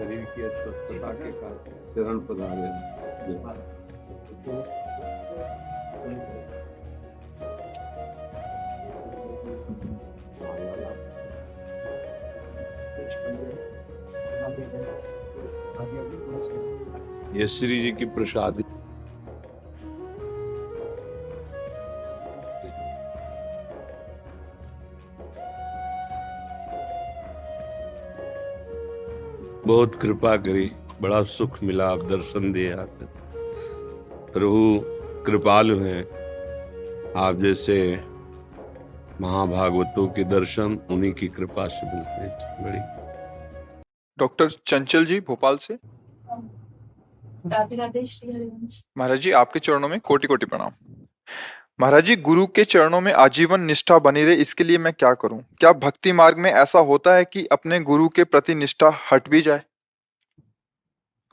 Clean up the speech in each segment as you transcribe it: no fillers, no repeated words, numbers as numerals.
शरीर की अस्वस्थता के कारण चरण पधारे। ये श्री जी की प्रसादी। बहुत कृपा करी, बड़ा सुख मिला, आप दर्शन दिए आकर। प्रभु कृपालु हैं, आप जैसे महाभागवतों के दर्शन उन्हीं की कृपा से मिलते हैं। बड़ी डॉक्टर चंचल जी भोपाल से। राधे राधे श्री हरिवंश। महाराज जी आपके चरणों में कोटि कोटि प्रणाम। महाराज जी गुरु के चरणों में आजीवन निष्ठा बनी रहे, इसके लिए मैं क्या करूं? क्या भक्ति मार्ग में ऐसा होता है कि अपने गुरु के प्रति निष्ठा हट भी जाए?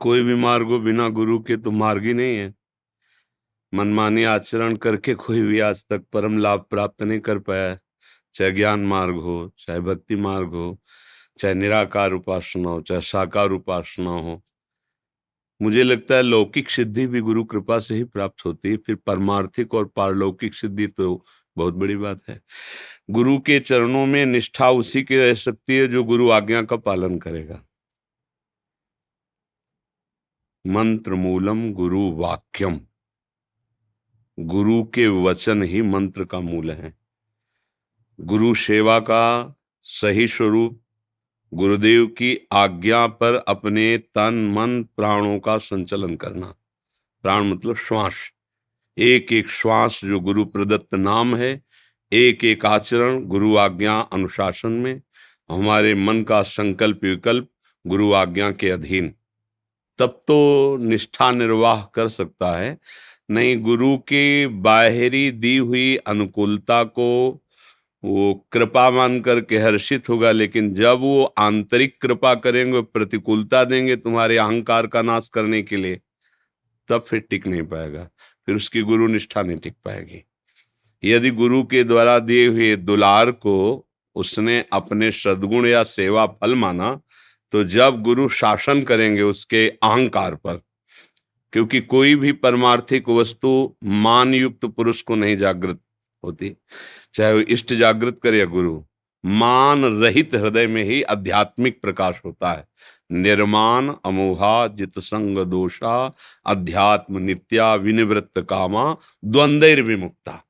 कोई भी मार्ग हो बिना गुरु के तो मार्ग ही नहीं है। मनमानी आचरण करके कोई भी आज तक परम लाभ प्राप्त नहीं कर पाया है। चाहे ज्ञान मार्ग हो, चाहे भक्ति मार्ग हो, चाहे निराकार उपासना हो, चाहे साकार उपासना हो। मुझे लगता है लौकिक सिद्धि भी गुरु कृपा से ही प्राप्त होती है, फिर परमार्थिक और पारलौकिक सिद्धि तो बहुत बड़ी बात है। गुरु के चरणों में निष्ठा उसी की रह सकती है जो गुरु आज्ञा का पालन करेगा। मंत्र मूलम गुरु वाक्यम, गुरु के वचन ही मंत्र का मूल है। गुरु सेवा का सही स्वरूप गुरुदेव की आज्ञा पर अपने तन मन प्राणों का संचलन करना। प्राण मतलब श्वास, एक एक श्वास जो गुरु प्रदत्त नाम है, एक एक आचरण गुरु आज्ञा अनुशासन में, हमारे मन का संकल्प विकल्प गुरु आज्ञा के अधीन, तब तो निष्ठा निर्वाह कर सकता है। नहीं, गुरु के बाहरी दी हुई अनुकूलता को वो कृपा मान करके हर्षित होगा, लेकिन जब वो आंतरिक कृपा करेंगे, प्रतिकूलता देंगे तुम्हारे अहंकार का नाश करने के लिए, तब फिर टिक नहीं पाएगा, फिर उसकी गुरु निष्ठा नहीं टिक पाएगी। यदि गुरु के द्वारा दिए हुए दुलार को उसने अपने सद्गुण या सेवा फल माना, तो जब गुरु शासन करेंगे उसके अहंकार पर, क्योंकि कोई भी परमार्थिक वस्तु मान युक्त पुरुष को नहीं जागृत होती, चाहे वो इष्ट जागृत करे या गुरु। मान रहित हृदय में ही आध्यात्मिक प्रकाश होता है। निर्माण अमोहा जित संग दोषा अध्यात्म नित्या विनिवृत्त कामा द्वंद्वैर विमुक्ता।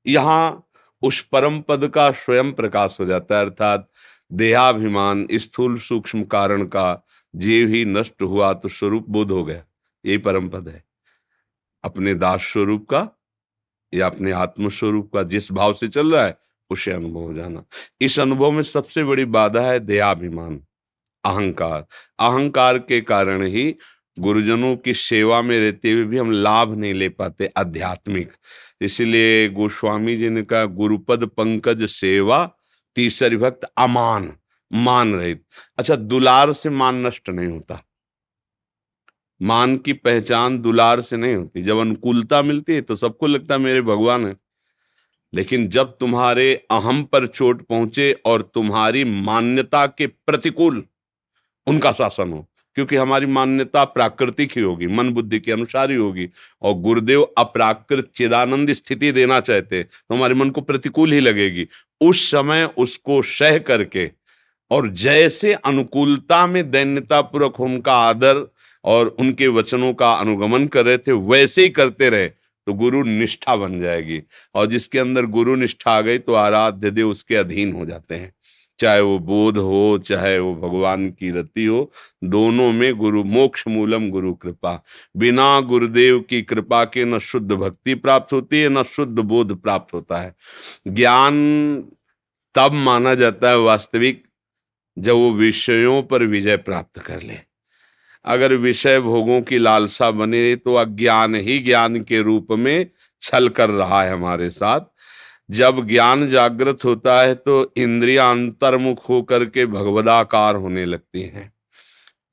यहाँ उस परम पद का स्वयं प्रकाश हो जाता है, अर्थात देहाभिमान स्थूल सूक्ष्म कारण का जीव ही नष्ट हुआ तो स्वरूप बोध हो गया। यही परम पद है, अपने दास स्वरूप का या अपने आत्म स्वरूप का जिस भाव से चल रहा है उसे अनुभव हो जाना। इस अनुभव में सबसे बड़ी बाधा है देहाभिमान, अहंकार। अहंकार के कारण ही गुरुजनों की सेवा में रहते हुए भी हम लाभ नहीं ले पाते आध्यात्मिक। इसलिए गोस्वामी जी ने कहा गुरुपद पंकज सेवा तीसरी भक्त अमान, मान रहित। अच्छा, दुलार से मान नष्ट नहीं होता, मान की पहचान दुलार से नहीं होती। जब अनुकूलता मिलती है तो सबको लगता है मेरे भगवान है, लेकिन जब तुम्हारे अहम पर चोट पहुंचे और तुम्हारी मान्यता के प्रतिकूल उनका शासन हो, क्योंकि हमारी मान्यता प्राकृतिक ही होगी, मन बुद्धि के अनुसार ही होगी, और गुरुदेव अप्राकृत चिदानंद स्थिति देना चाहते तो हमारे मन को प्रतिकूल ही लगेगी। उस समय उसको सह करके और जैसे अनुकूलता में दैन्यता पूर्वक उनका आदर और उनके वचनों का अनुगमन कर रहे थे वैसे ही करते रहे तो गुरु निष्ठा बन जाएगी। और जिसके अंदर गुरु निष्ठा आ गई तो आराध्य देव उसके अधीन हो जाते हैं, चाहे वो बोध हो चाहे वो भगवान की रति हो, दोनों में गुरु मोक्ष मूलम गुरु कृपा। बिना गुरुदेव की कृपा के न शुद्ध भक्ति प्राप्त होती है न शुद्ध बोध प्राप्त होता है। ज्ञान तब माना जाता है वास्तविक जब वो विषयों पर विजय प्राप्त कर ले। अगर विषय भोगों की लालसा बनी रही तो अज्ञान ही ज्ञान के रूप में छल कर रहा है हमारे साथ। जब ज्ञान जागृत होता है तो इंद्रियां अंतर्मुख होकर के भगवदाकार होने लगती हैं।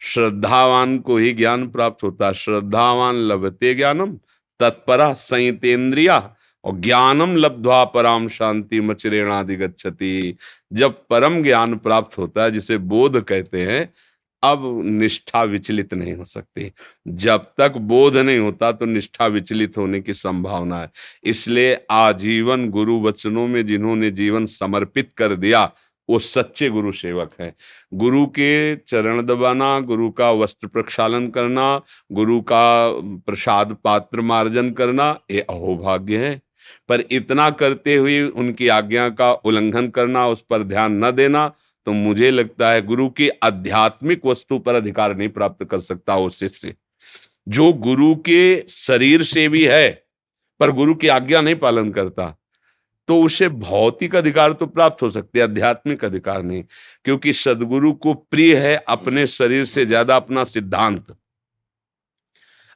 श्रद्धावान को ही ज्ञान प्राप्त होता है। श्रद्धावान लभते ज्ञानम तत्परा संयतेन्द्रिया और ज्ञानम लब्ध्वा पराम शांति मचरेणाधिगच्छति। जब परम ज्ञान प्राप्त होता है जिसे बोध कहते हैं, अब निष्ठा विचलित नहीं हो सकती। जब तक बोध नहीं होता तो निष्ठा विचलित होने की संभावना है। इसलिए आजीवन गुरु वचनों में जिन्होंने जीवन समर्पित कर दिया वो सच्चे गुरु सेवक हैं। गुरु के चरण दबाना, गुरु का वस्त्र प्रक्षालन करना, गुरु का प्रसाद पात्र मार्जन करना, ये अहोभाग्य है। पर इतना करते हुए उनकी आज्ञा का उल्लंघन करना, उस पर ध्यान न देना, तो मुझे लगता है गुरु की आध्यात्मिक वस्तु पर अधिकार नहीं प्राप्त कर सकता वो शिष्य। जो गुरु के शरीर से भी है पर गुरु की आज्ञा नहीं पालन करता, तो उसे भौतिक अधिकार तो प्राप्त हो सकते, आध्यात्मिक अधिकार नहीं। क्योंकि सदगुरु को प्रिय है अपने शरीर से ज्यादा अपना सिद्धांत।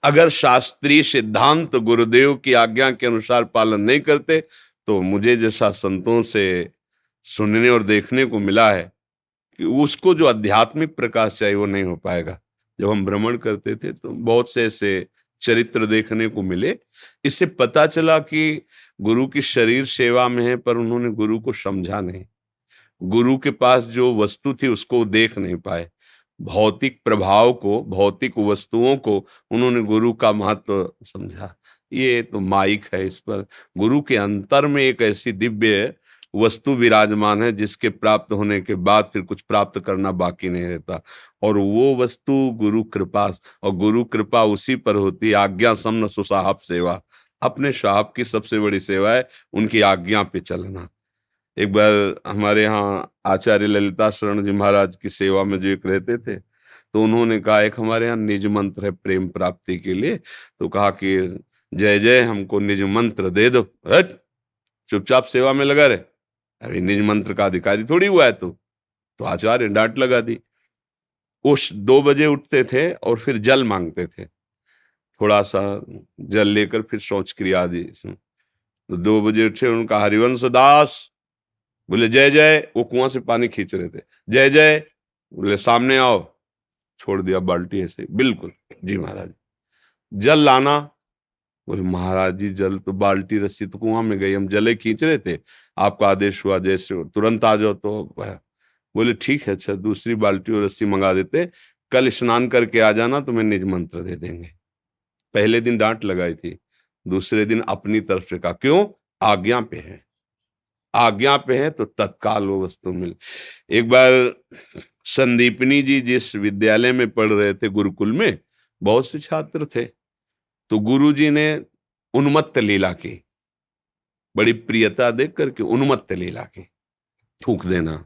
अगर शास्त्रीय सिद्धांत गुरुदेव की आज्ञा के अनुसार पालन नहीं करते, तो मुझे जैसा संतों से सुनने और देखने को मिला है कि उसको जो आध्यात्मिक प्रकाश चाहिए वो नहीं हो पाएगा। जब हम भ्रमण करते थे तो बहुत से ऐसे चरित्र देखने को मिले। इससे पता चला कि गुरु की शरीर सेवा में है पर उन्होंने गुरु को समझा नहीं। गुरु के पास जो वस्तु थी उसको देख नहीं पाए। भौतिक प्रभाव को, भौतिक वस्तुओं को उन्होंने गुरु का महत्व समझा। ये तो माइक है, इस पर गुरु के अंतर में एक ऐसी दिव्य वस्तु विराजमान है जिसके प्राप्त होने के बाद फिर कुछ प्राप्त करना बाकी नहीं रहता। और वो वस्तु गुरु कृपा, और गुरु कृपा उसी पर होती। आज्ञा समन सुसाहब सेवा, अपने साहब की सबसे बड़ी सेवा है उनकी आज्ञा पे चलना। एक बार हमारे यहाँ आचार्य ललिता शरण जी महाराज की सेवा में जो एक रहते थे, तो उन्होंने कहा एक हमारे यहाँ निज मंत्र है प्रेम प्राप्ति के लिए। तो कहा कि जय जय हमको निज मंत्र दे दो। हट, चुपचाप सेवा में लगा रहे, अभी निज मंत्र का अधिकारी थोड़ी हुआ है तू। तो आचार्य डांट लगा दी। उस 2 बजे उठते थे और फिर जल मांगते थे, थोड़ा सा जल लेकर फिर शौच क्रिया आदि। तो 2 बजे उठे, उनका हरिवंश दास बोले जय जय, वो कुआं से पानी खींच रहे थे, जय जय, बोले सामने आओ। छोड़ दिया बाल्टी ऐसे, बिल्कुल जी महाराज। जल लाना, बोले महाराज जी जल तो बाल्टी रस्सी तो कुआं में गई, हम जले खींच रहे थे, आपका आदेश हुआ जैसे तुरंत आ जाओ। तो बोले ठीक है, अच्छा दूसरी बाल्टी और रस्सी मंगा देते, कल स्नान करके आ जाना तो मैं निज मंत्र दे देंगे। पहले दिन डांट लगाई थी, दूसरे दिन अपनी तरफ से कहा क्यों, आज्ञा पे है, आज्ञा पे है तो तत्काल वो वस्तु मिल। एक बार संदीपनी जी जिस विद्यालय में पढ़ रहे थे, गुरुकुल में बहुत से छात्र थे, तो गुरु जी ने उन्मत्त लीला की, बड़ी प्रियता देख करके उन्मत्त लीला की, थूक देना,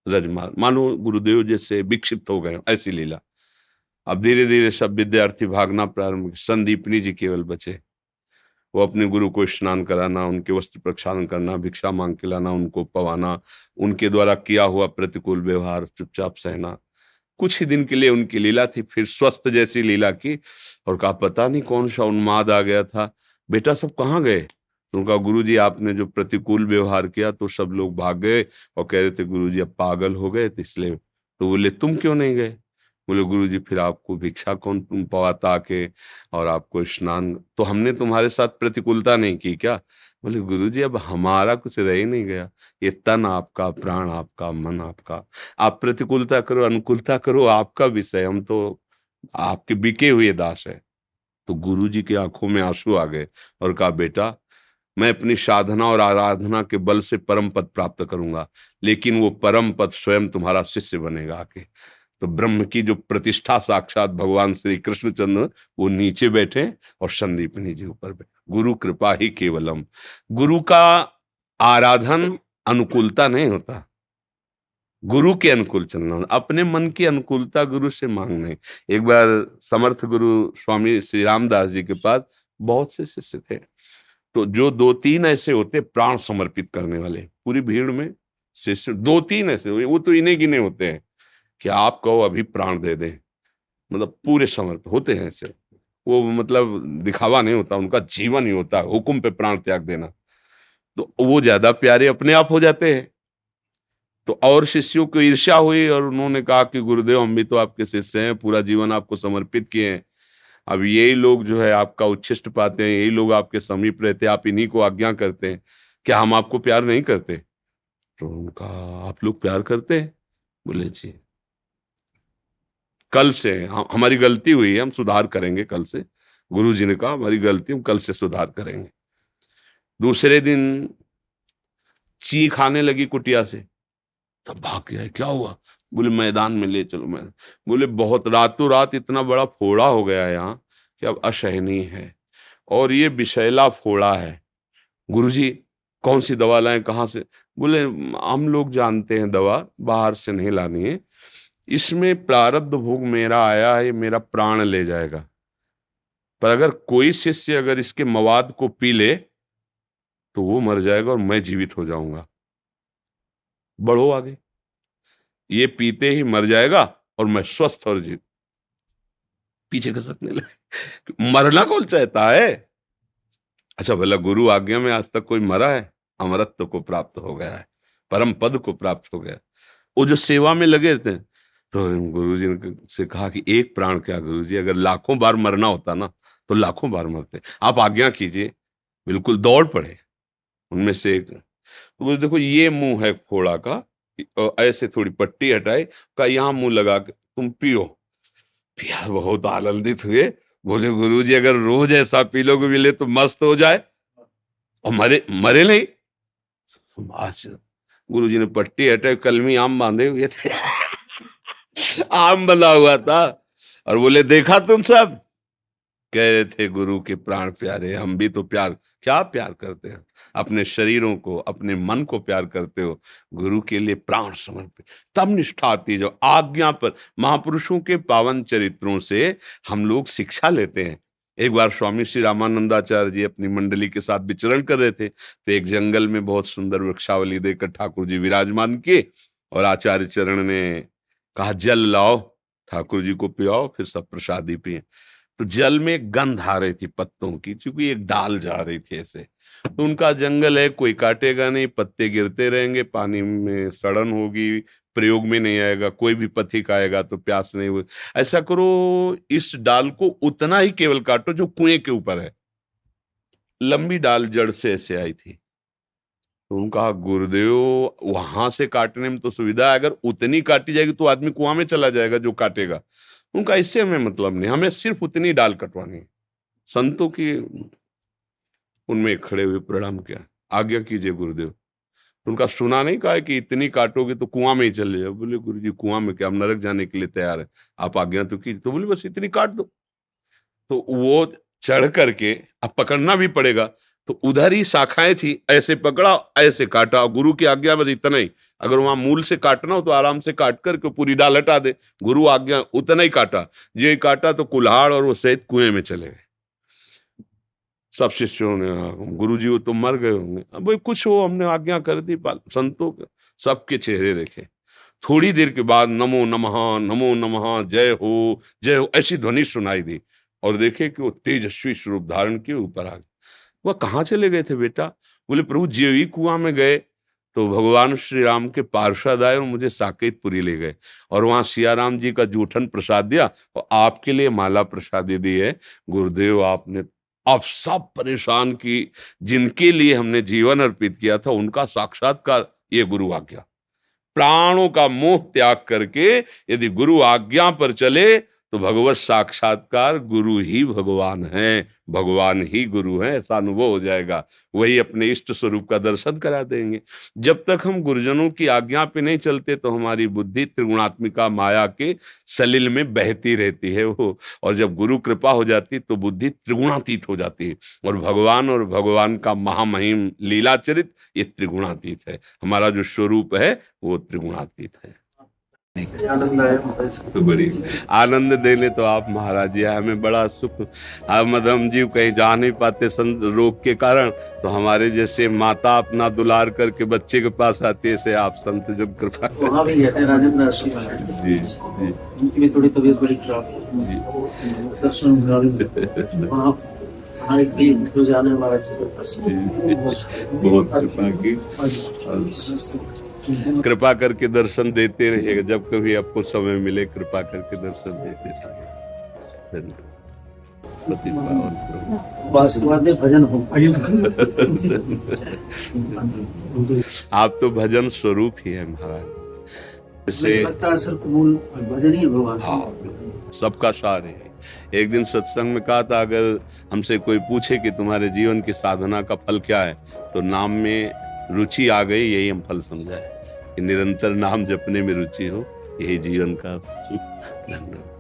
रजमार, मानो गुरुदेव जैसे विक्षिप्त हो गए ऐसी लीला। अब धीरे धीरे सब विद्यार्थी भागना प्रारंभ, संदीपनी जी केवल बचे। वो अपने गुरु को स्नान कराना, उनके वस्त्र प्रक्षालन करना, भिक्षा मांग के लाना, उनको पवाना, उनके द्वारा किया हुआ प्रतिकूल व्यवहार चुपचाप सहना। कुछ ही दिन के लिए उनकी लीला थी, फिर स्वस्थ जैसी लीला की। और कहा पता नहीं कौन सा उन्माद आ गया था, बेटा सब कहाँ गए। तो उनका गुरु जी आपने जो प्रतिकूल व्यवहार किया तो सब लोग भाग गए और कह रहे थे गुरु जी अब पागल हो गए तो इसलिए। तो बोले तुम क्यों नहीं गए। बोले गुरु जी फिर आपको भिक्षा कौन तुम पवाता के, और आपको स्नान, तो हमने तुम्हारे साथ प्रतिकूलता नहीं की क्या। बोले गुरु जी अब हमारा कुछ रह ही नहीं गया, ये तन आपका, प्राण आपका, मन आपका, आप प्रतिकूलता करो अनुकूलता करो आपका विषय, हम तो आपके बिके हुए दास है। तो गुरु जी की आंखों में आंसू आ गए और कहा बेटा मैं अपनी साधना और आराधना के बल से परम पद प्राप्त करूंगा, लेकिन वो परम पद स्वयं तुम्हारा शिष्य बनेगा आके। तो ब्रह्म की जो प्रतिष्ठा साक्षात भगवान श्री कृष्णचंद्र वो नीचे बैठे और संदीपनी जी ऊपर बैठे। गुरु कृपा ही केवलम। गुरु का आराधन अनुकूलता नहीं होता, गुरु के अनुकूल चलना, अपने मन की अनुकूलता गुरु से मांगना। एक बार समर्थ गुरु स्वामी श्री रामदास जी के पास बहुत से शिष्य थे, तो जो 2-3 ऐसे होते प्राण समर्पित करने वाले, पूरी भीड़ में शिष्य 2-3 ऐसे हुए, वो तो इन्हें गिने होते हैं कि आप कहो अभी प्राण दे दें, मतलब पूरे समर्पित होते हैं ऐसे। वो मतलब दिखावा नहीं होता, उनका जीवन ही होता है हुक्म पे प्राण त्याग देना। तो वो ज्यादा प्यारे अपने आप हो जाते हैं। तो और शिष्यों को ईर्ष्या हुई और उन्होंने कहा कि गुरुदेव हम भी तो आपके शिष्य हैं, पूरा जीवन आपको समर्पित किए हैं, अब यही लोग जो है आपका उच्छिष्ट पाते हैं, यही लोग आपके समीप रहते हैं, आप इन्हीं को आज्ञा करते हैं, क्या हम आपको प्यार नहीं करते। तो उनका आप लोग प्यार करते हैं। बोले जी। कल से हमारी गलती हुई है, हम सुधार करेंगे कल से। गुरु जी ने कहा हमारी गलती, हम कल से सुधार करेंगे। दूसरे दिन चीख आने लगी कुटिया से, तब भाग गया, क्या हुआ? बोले मैदान में ले चलो। मैं बोले बहुत रातों रात इतना बड़ा फोड़ा हो गया है यहाँ कि अब असहनीय है, और ये विषैला फोड़ा है। गुरुजी कौन सी दवा लाएं, कहाँ से? बोले हम लोग जानते हैं दवा, बाहर से नहीं लानी है, इसमें प्रारब्ध भोग मेरा आया है, ये मेरा प्राण ले जाएगा, पर अगर कोई शिष्य अगर इसके मवाद को पी ले तो वो मर जाएगा और मैं जीवित हो जाऊंगा। बढ़ो आगे, ये पीते ही मर जाएगा और मैं स्वस्थ और जीवित। पीछे खसकने लगे, मरना कौन चाहता है? अच्छा भला गुरु आज्ञा में आज तक कोई मरा है? अमरत्व को प्राप्त हो गया है, परम पद को प्राप्त हो गया। वो जो सेवा में लगे थे, तो गुरुजी ने से कहा कि एक प्राण क्या गुरुजी, अगर लाखों बार मरना होता ना तो लाखों बार मरते, आप आज्ञा कीजिए। बिल्कुल दौड़ पड़े उनमें से एक। तो बोले देखो ये मुंह है फोड़ा का, ऐसे थोड़ी पट्टी हटाए, का यहाँ मुंह लगा के तुम पियो। पिया, बहुत आनंदित हुए। बोले गुरुजी अगर रोज ऐसा पी लोगे मिले तो मस्त हो जाए, और मरे नहीं। आज गुरुजी ने पट्टी हटाई, कलमी आम बांधे हुए थे आम बंधा हुआ था, और बोले देखा तुम सब, कह रहे थे गुरु के प्राण प्यारे, हम भी तो प्यार, क्या प्यार करते हैं, अपने शरीरों को, अपने मन को प्यार करते हो, गुरु के लिए प्राण समर्पित। तब निष्ठा आती है जब आज्ञा पर। महापुरुषों के पावन चरित्रों से हम लोग शिक्षा लेते हैं। एक बार स्वामी श्री रामानंदाचार्य जी अपनी मंडली के साथ विचरण कर रहे थे, तो एक जंगल में बहुत सुंदर वृक्षावली देखकर ठाकुर जी विराजमान किए, और आचार्य चरण ने कहा जल लाओ, ठाकुर जी को पिलाओ, फिर सब प्रसादी पिए। तो जल में गंध आ रही थी पत्तों की, क्योंकि एक डाल जा रही थी ऐसे। तो उनका जंगल है, कोई काटेगा नहीं, पत्ते गिरते रहेंगे, पानी में सड़न होगी, प्रयोग में नहीं आएगा, कोई भी पथिक आएगा तो प्यास नहीं होगी। ऐसा करो इस डाल को उतना ही केवल काटो जो कुएं के ऊपर है। लंबी डाल जड़ से ऐसे आई थी। तो उनका गुरुदेव वहां से काटने में तो सुविधा है, अगर उतनी काटी जाएगी तो आदमी कुआं में चला जाएगा जो काटेगा। उनका इससे हमें मतलब नहीं, हमें सिर्फ उतनी डाल कटवानी है। संतों की उनमें खड़े हुए प्रणाम किया, आज्ञा कीजिए गुरुदेव। उनका सुना नहीं, कहा कि इतनी काटोगे तो कुआं में ही चले जाओ। बोले गुरुजी कुआं में क्या, हम नरक जाने के लिए तैयार है, आप आज्ञा तो कीजिए। तो बोले बस इतनी काट दो। तो वो चढ़ करके, अब पकड़ना भी पड़ेगा, तो उधर ही शाखाएं थी, ऐसे पकड़ा, ऐसे काटा। गुरु की आज्ञा बस इतना ही, अगर वहां मूल से काटना हो तो आराम से काट करके पूरी डाल हटा दे। गुरु आज्ञा उतना ही काटा, ये काटा तो कुल्हाड़ और वो सहित कुएं में चले गए। सब शिष्यों ने, गुरुजी वो तो मर गए होंगे। अब भाई कुछ हो, हमने आज्ञा कर दी। संतों के सबके चेहरे देखे। थोड़ी देर के बाद नमो नमः, जय हो ऐसी ध्वनि सुनाई दी, और देखे कि वो तेजस्वी स्वरूप धारण के ऊपर आ गए। वह कहाँ चले गए थे बेटा? बोले प्रभु ज्यों ही कुआं में गए तो भगवान श्री राम के पार्षद आए और मुझे साकेतपुरी ले गए, और वहां सिया राम जी का जूठन प्रसाद दिया, और आपके लिए माला प्रसादी दी है गुरुदेव। आपने अब सब परेशान की, जिनके लिए हमने जीवन अर्पित किया था, उनका साक्षात्कार ये गुरु आज्ञा। प्राणों का मोह त्याग करके यदि गुरु आज्ञा पर चले तो भगवत साक्षात्कार, गुरु ही भगवान है, भगवान ही गुरु है, ऐसा अनुभव हो जाएगा। वही अपने इष्ट स्वरूप का दर्शन करा देंगे। जब तक हम गुरुजनों की आज्ञा पे नहीं चलते तो हमारी बुद्धि त्रिगुणात्मिका माया के सलिल में बहती रहती है वो, और जब गुरु कृपा हो जाती तो बुद्धि त्रिगुणातीत हो जाती है। और भगवान का महामहिम लीलाचरित ये त्रिगुणातीत है। हमारा जो स्वरूप है वो त्रिगुणातीत है। तो बड़ी आनंद देने तो आप महाराज जी, हमें बड़ा सुख। हम जीव कहीं जा नहीं पाते संत रोग के कारण, तो हमारे जैसे माता अपना दुलार करके बच्चे के पास आती है, ऐसे आप संत जब कृपा। वहाँ भी गए थे राजेंद्र आश्रम में। जी जी, उनकी भी थोड़ी तबीयत बड़ी खराब जी। दर्शन वहाँ जाने हमारा बहुत कृपा की, कृपा करके दर्शन देते रहिएगा। जब कभी आपको समय मिले कृपा करके दर्शन देते रहिए। भजन हो। आप तो भजन स्वरूप ही है महाराज। लगता है सर मूल भजन ही है भगवान। हाँ सबका सार है। एक दिन सत्संग में कहा था, अगर हमसे कोई पूछे कि तुम्हारे जीवन की साधना का फल क्या है, तो नाम में रुचि आ गई, यही हम फल समझा है कि निरंतर नाम जपने में रुचि हो, यही जीवन का धन्यवाद।